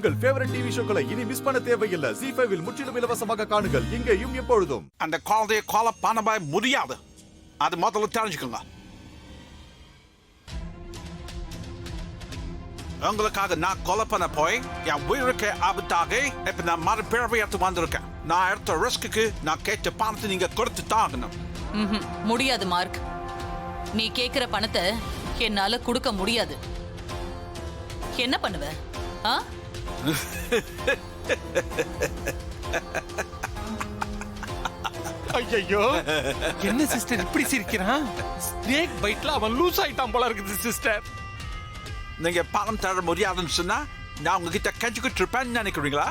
உங்கள் favourite TV ஷோக்களை இனி miss பண்ண தேவையில்லை. ZEE5 இல் முற்றிலும் இலவசமாக காணுங்கள், இங்கேயும் எப்பொழுதும். அந்த குழந்தையை கொலை பண்ண முடியாது, அது முதல்ல தெரிஞ்சுக்கோங்க. உங்களுக்காக நான் கொலை பண்ண போய் என் உயிருக்கு ஆபத்தாக இப்ப நான் மறுபிறவை எடுத்து வந்திருக்கேன். நான் எடுத்த ரிஸ்க்கு நான் கேட்ட பணத்தை நீங்க கொடுத்து தாங்கணும். முடியாது மார்க், நீ கேக்குற பணத்தை என்னால கொடுக்க முடியாது. என்ன பண்ணுவ? ஐயோ, என்ன சிஸ்டர் இப்படி சிரிக்கிறான்? ஸ்னேக் பைட்ல அவன் லூஸ் ஆயிட்டான் போல இருக்குது சிஸ்டர். நீங்க பணம் தர முடியாதுன்னு சொன்னா நான் உங்ககிட்ட கெஞ்சிக்கிட்டு இருப்பேன்னு நினைக்கிறீங்களா?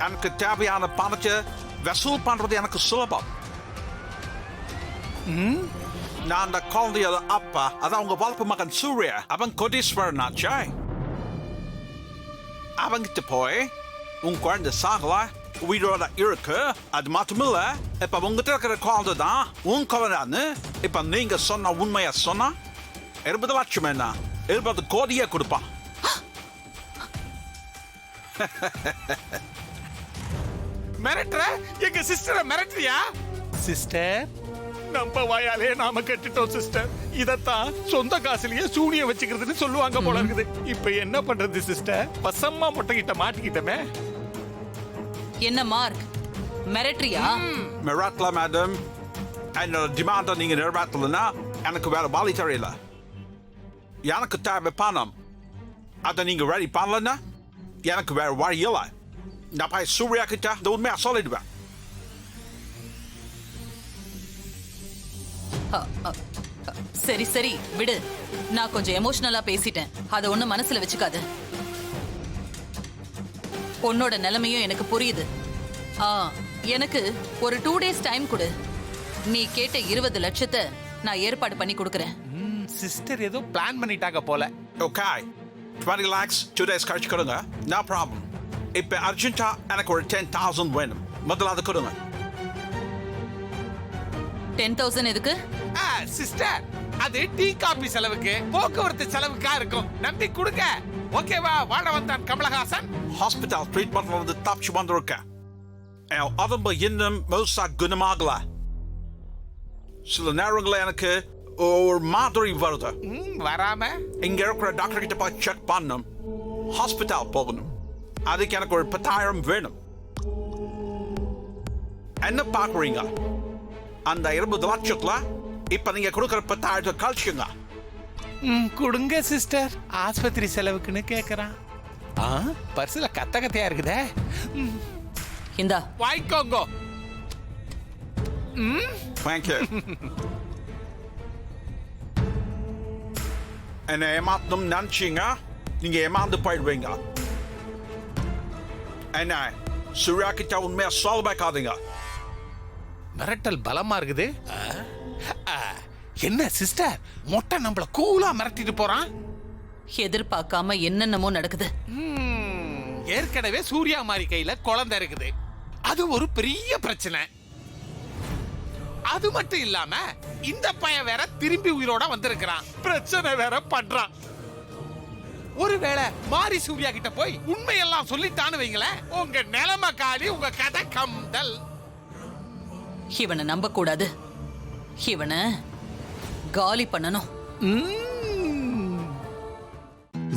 எனக்கு தேவையான பணத்தை வசூல் பண்றது எனக்கு சுலபம். நான் அந்த குழந்தையோட அப்பா, அதான் உங்க வளர்ப்பு மகன் சூர்யா. அவன் கோடீஸ்வரன் ஆச்சே. அவங்கிட்ட போய் உன் குழந்தை சாகல, உயிரோட இருக்கு, அது மட்டுமில்ல இப்ப உங்ககிட்ட இருக்கிற குழந்தை தான் உன் குழந்தைன்னு இப்ப நீங்க சொன்ன உண்மையா சொன்னா 20 லட்சம் என்ன 20 கோடியே கொடுப்பான். மிரட்டுற? எங்க சிஸ்டரை மிரட்டுறியா? சிஸ்டர், நம்ம வாயாலே நாம கட்டிட்டோம் சிஸ்டர். இதத்தான் சொந்த காசுலயே சூனிய வச்சுக்கிறதுன்னு சொல்லுவாங்க போல இருக்குது. இப்ப என்ன பண்றது சிஸ்டர்? பசம்மா முட்டைகிட்ட மாட்டிக்கிட்டமே. என்ன மார்க், மிரட்டுறியா? மிரட்டல மேடம். என்னோட டிமாண்ட நீங்க நிறைவேற்றலன்னா எனக்கு வேற வழி தெரியல. எனக்கு தேவை பணம், அதை நீங்க ரெடி பண்ணலன்னா எனக்கு வேற வழி இல்லை. நான் போய் சூர்யா கிட்ட இந்த உண்மையா சொல்லிடுவேன். சரி சரி விடு, நான் கொஞ்சம் எமோஷனலா பேசிட்டேன், அதை ஒண்ணும் மனசுல வச்சுக்காத. உன்னோட நிலைமையும் எனக்கு புரியுது. எனக்கு ஒரு 2 days டைம் கொடு. நீ கேட்ட 20 லட்சத்தை நான் ஏற்பாடு பண்ணி கொடுக்கறேன். சிஸ்டர் ஏதோ பிளான் பண்ணிட்டாங்க போல. ஓகே, 20 lakhs 2 days கழிச்சு கொடுங்க. No problem. இப்ப அர்ஜென்ட்டா எனக்கு ஒரு 10,000 வேணும். முதல்ல கொடுங்க. 10,000 எதுக்கு? சிஸ்டர், அது டீ காபி செலவுக்கு, போக்குவரத்து செலவுக்கா இருக்கும். நம்பி கொடுங்க. ஓகேவா? வாழ வந்தான் கமலஹாசன். ஹாஸ்பிட்டல் ட்ரீட்மெண்ட் வந்து தப்பிச்சு வந்திருக்கேன். உடம்பு இன்னும் முழுசா குணமாகல. சில நேரங்களில் எனக்கு ஒரு மாதிரி வருது. வராம இங்க இருக்கிற டாக்டர் கிட்ட போய் செக் பண்ணணும். ஹாஸ்பிட்டல் போகணும். அதுக்கு எனக்கு ஒரு 10,000 வேணும். என்ன பாக்குறீங்க? அந்த 20 லட்சத்துல இப்ப நீங்க கொடுக்கிற 10,000 கழிச்சுங்க. கொடுங்க சிஸ்டர், ஆஸ்பத்திரி செலவுக்குன்னு கேக்குறான். பர்சுல கத்தையா இருக்குதே. இந்தா வாய்க்கோங்க. தேங்க்யூ. என்ன ஏமாத்தணும் நினைச்சீங்க, நீங்க ஏமாந்து போயிடுவீங்க. என்ன சூர்யா கிட்ட உண்மையா சொல்லಬೇಕಾதீங்க. மிரட்டல் பலமா இருக்குது. என்ன சிஸ்டர், மொட்டை நம்மள கூலா மிரட்டிட்டு போறான். எதிர்பார்க்காம என்னென்னமோ நடக்குது. ஏற்கனவே சூர்யா மாதிரி கையில குழந்தை இருக்குது, அது ஒரு பெரிய பிரச்சனை. அது மட்டும் இல்லாம இந்த பையன் வேற திரும்பி உயிரோட வந்திருக்கிறான், பிரச்சனை வேற பண்றான். ஒருவேளை மாரி சூர்யா கிட்ட போய் உண்மையெல்லாம் சொல்லிட்டான்னு வைங்களேன், உங்க நிலைமை காலி, உங்க கதை கம்தல். இவனை நம்ப கூடாது, இவனை காலி பண்ணணும்.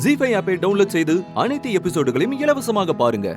ZEE5 ஆப்பை டவுன்லோட் செய்து அனைத்து எபிசோடுகளையும் இலவசமாக பாருங்க.